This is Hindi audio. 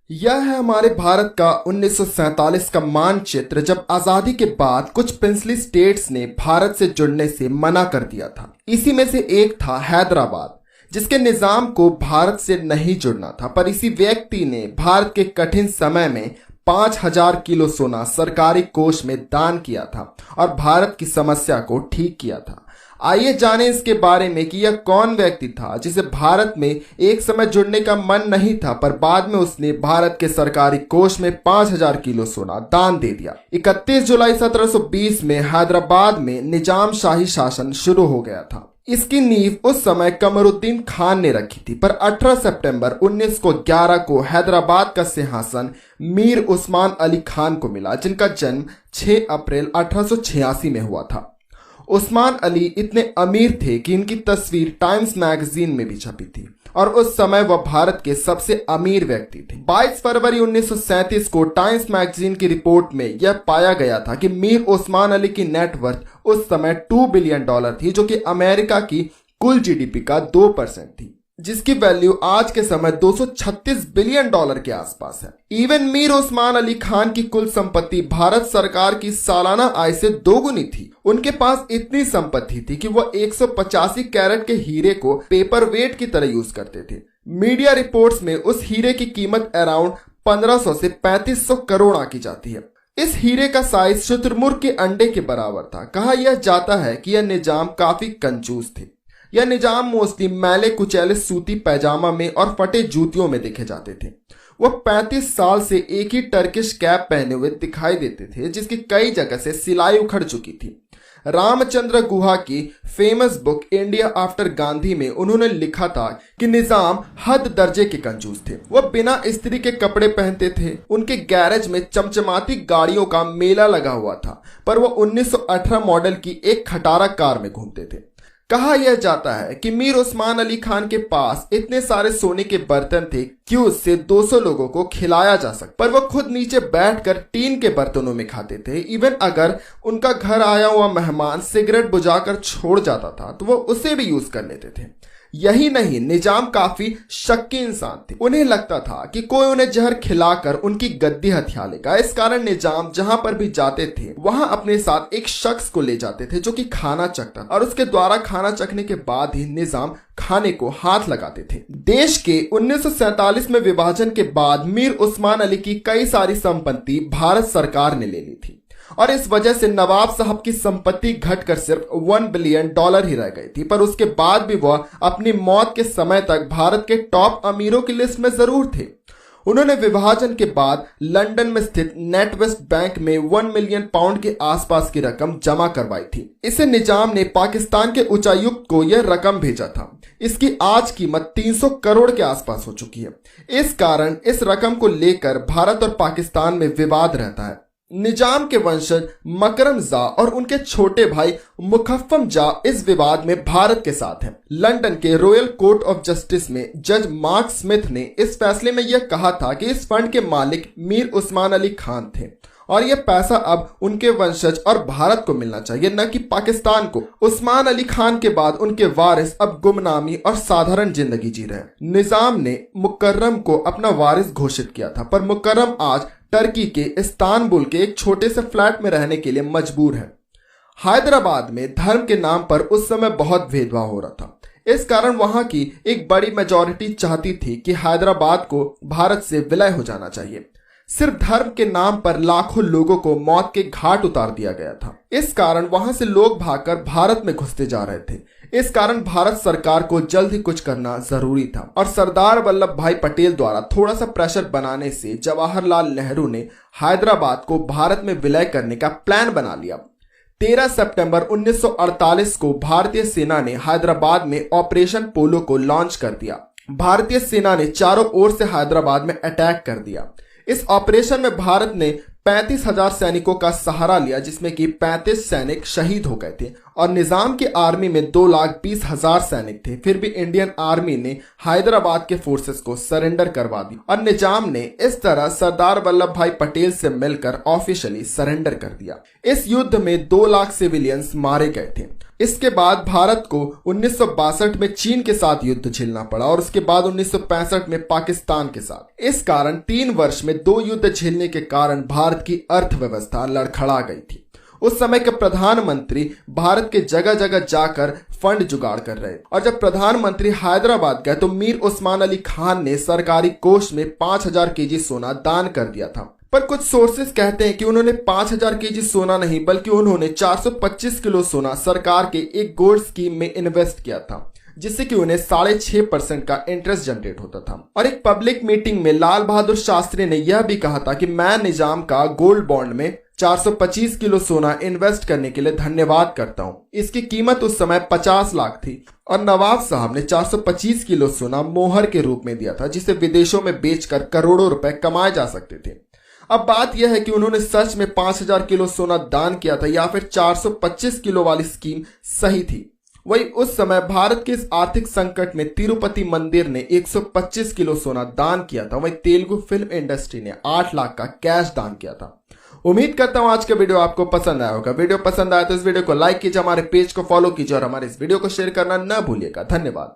यह है हमारे भारत का 1947 का मानचित्र, जब आजादी के बाद कुछ प्रिंसली स्टेट्स ने भारत से जुड़ने से मना कर दिया था। इसी में से एक था हैदराबाद, जिसके निजाम को भारत से नहीं जुड़ना था, पर इसी व्यक्ति ने भारत के कठिन समय में 5000 किलो सोना सरकारी कोष में दान किया था और भारत की समस्या को ठीक किया था। आइए जानें इसके बारे में कि यह कौन व्यक्ति था जिसे भारत में एक समय जुड़ने का मन नहीं था, पर बाद में उसने भारत के सरकारी कोष में 5000 किलो सोना दान दे दिया। 31 जुलाई 1720 में हैदराबाद में निजाम शाही शासन शुरू हो गया था। इसकी नींव उस समय कमरुद्दीन खान ने रखी थी, पर 18 सितंबर 1911 को हैदराबाद का सिंहासन मीर उस्मान अली खान को मिला, जिनका जन्म 6 अप्रैल 1886 में हुआ था। उस्मान अली इतने अमीर थे कि इनकी तस्वीर टाइम्स मैगजीन में भी छपी थी और उस समय वह भारत के सबसे अमीर व्यक्ति थे। 22 फरवरी 1937 को टाइम्स मैगजीन की रिपोर्ट में यह पाया गया था कि मीर उस्मान अली की नेटवर्थ उस समय $2 बिलियन थी, जो कि अमेरिका की कुल जीडीपी का 2% थी, जिसकी वैल्यू आज के समय $236 बिलियन के आसपास है। इवन मीर उस्मान अली खान की कुल संपत्ति भारत सरकार की सालाना आय से दोगुनी थी। उनके पास इतनी संपत्ति थी कि वह 185 कैरेट के हीरे को पेपर वेट की तरह यूज करते थे। मीडिया रिपोर्ट्स में उस हीरे की कीमत अराउंड 1500 से 3500 करोड़ आंकी जाती है। इस हीरे का साइज शुतुरमुर्ग के अंडे के बराबर था। कहा यह जाता है कि यह निजाम काफी कंजूस थे। यह निजाम मोस्टली मैले कुचैले सूती पैजामा में और फटे जूतियों में देखे जाते थे। वह 35 साल से एक ही टर्किश कैप पहने हुए दिखाई देते थे, जिसकी कई जगह से सिलाई उखड़ चुकी थी। रामचंद्र गुहा की famous book India after Gandhi में उन्होंने लिखा था कि निजाम हद दर्जे के कंजूस थे। वह बिना इस्त्री के कपड़े पहनते थे। उनके गैरेज में चमचमाती गाड़ियों का मेला लगा हुआ था, पर वह 1918 मॉडल की एक खटारा कार में घूमते थे। कहा यह जाता है कि मीर उस्मान अली खान के पास इतने सारे सोने के बर्तन थे कि उससे 200 लोगों को खिलाया जा सकता, पर वह खुद नीचे बैठकर टीन के बर्तनों में खाते थे। इवन अगर उनका घर आया हुआ मेहमान सिगरेट बुझाकर छोड़ जाता था तो वह उसे भी यूज कर लेते थे। यही नहीं, निजाम काफी शक्की इंसान थे। उन्हें लगता था कि कोई उन्हें जहर खिलाकर उनकी गद्दी हथिया लेगा। इस कारण निजाम जहां पर भी जाते थे वहां अपने साथ एक शख्स को ले जाते थे जो कि खाना चखता, और उसके द्वारा खाना चखने के बाद ही निजाम खाने को हाथ लगाते थे। देश के 1947 में विभाजन के बाद मीर उस्मान अली की कई सारी संपत्ति भारत सरकार ने ले ली थी और इस वजह से नवाब साहब की संपत्ति घटकर सिर्फ $1 बिलियन ही रह गई थी, पर उसके बाद भी वह अपनी मौत के समय तक भारत के टॉप अमीरों की लिस्ट में जरूर थे। उन्होंने विभाजन के बाद लंदन में स्थित नेटवेस्ट बैंक में £1 मिलियन के आसपास की रकम जमा करवाई थी। इसे निजाम ने पाकिस्तान के उच्चायुक्त को यह रकम भेजा था। इसकी आज कीमत 300 करोड़ के आसपास हो चुकी है। इस कारण इस रकम को लेकर भारत और पाकिस्तान में विवाद रहता है। निजाम के वंशज मकरम जा और उनके छोटे भाई मुखफ्फम जा इस विवाद में भारत के साथ हैं। लंदन के रॉयल कोर्ट ऑफ जस्टिस में जज मार्क स्मिथ ने इस फैसले में यह कहा था कि इस फंड के मालिक मीर उस्मान अली खान थे और यह पैसा अब उनके वंशज और भारत को मिलना चाहिए, न कि पाकिस्तान को। उस्मान अली खान के बाद उनके वारिस अब गुमनामी और साधारण जिंदगी जी रहे। निजाम ने मुकर्रम को अपना वारिस घोषित किया था, पर मुकर्रम आज टर्की के इस्तांबुल के एक छोटे से फ्लैट में रहने के लिए मजबूर है। हैदराबाद में धर्म के नाम पर उस समय बहुत भेदभाव हो रहा था। इस कारण वहां की एक बड़ी मेजॉरिटी चाहती थी कि हैदराबाद को भारत से विलय हो जाना चाहिए। सिर्फ धर्म के नाम पर लाखों लोगों को मौत के घाट उतार दिया गया था। इस कारण वहां से लोग भागकर भारत में घुसते जा रहे थे। इस कारण भारत सरकार को जल्द ही कुछ करना जरूरी था और सरदार वल्लभ भाई पटेल द्वारा थोड़ा सा प्रेशर बनाने से जवाहरलाल नेहरू ने हैदराबाद को भारत में विलय करने का प्लान बना लिया। 13 सितंबर 1948 को भारतीय सेना ने हैदराबाद में ऑपरेशन पोलो को लॉन्च कर दिया। भारतीय सेना ने चारों ओर से हैदराबाद में अटैक कर दिया। इस ऑपरेशन में भारत ने 35,000 सैनिकों का सहारा लिया, जिसमें कि 35 सैनिक शहीद हो गए थे और निजाम की आर्मी में 2,20,000 सैनिक थे। फिर भी इंडियन आर्मी ने हैदराबाद के फोर्सेस को सरेंडर करवा दी और निजाम ने इस तरह सरदार वल्लभ भाई पटेल से मिलकर ऑफिशियली सरेंडर कर दिया। इस युद्ध में 2 लाख सिविलियंस मारे गए थे। इसके बाद भारत को 1962 में चीन के साथ युद्ध झेलना पड़ा और उसके बाद 1965 में पाकिस्तान के साथ। इस कारण 3 वर्ष में 2 युद्ध झेलने के कारण भारत की अर्थव्यवस्था लड़खड़ा गई थी। उस समय के प्रधानमंत्री भारत के जगह जगह जाकर फंड जुगाड़ कर रहे और जब प्रधानमंत्री हैदराबाद गए तो मीर उस्मान अली खान ने सरकारी कोष में 5,000 केजी सोना दान कर दिया था। पर कुछ सोर्सेस कहते हैं कि उन्होंने 5,000 केजी सोना नहीं बल्कि उन्होंने 425 किलो सोना सरकार के एक गोल्ड स्कीम में इन्वेस्ट किया था, जिससे कि उन्हें 6.5% का इंटरेस्ट जनरेट होता था। और एक पब्लिक मीटिंग में लाल बहादुर शास्त्री ने यह भी कहा था कि मैं निजाम का गोल्ड बॉन्ड में 425 किलो सोना इन्वेस्ट करने के लिए धन्यवाद करता हूं। इसकी कीमत उस समय 50 लाख थी और नवाब साहब ने 425 किलो सोना मोहर के रूप में दिया था, जिसे विदेशों में बेचकर करोड़ों रुपए कमाए जा सकते थे। अब बात यह है कि उन्होंने सच में 5,000 किलो सोना दान किया था या फिर 425 किलो वाली स्कीम सही थी। वही उस समय भारत के इस आर्थिक संकट में तिरुपति मंदिर ने 125 किलो सोना दान किया था। वही तेलुगु फिल्म इंडस्ट्री ने 8 लाख का कैश दान किया था। उम्मीद करता हूं आज का वीडियो आपको पसंद आया होगा। वीडियो पसंद आया तो इस वीडियो को लाइक कीजिए, हमारे पेज को फॉलो कीजिए और हमारे इस वीडियो को शेयर करना न भूलिएगा। धन्यवाद।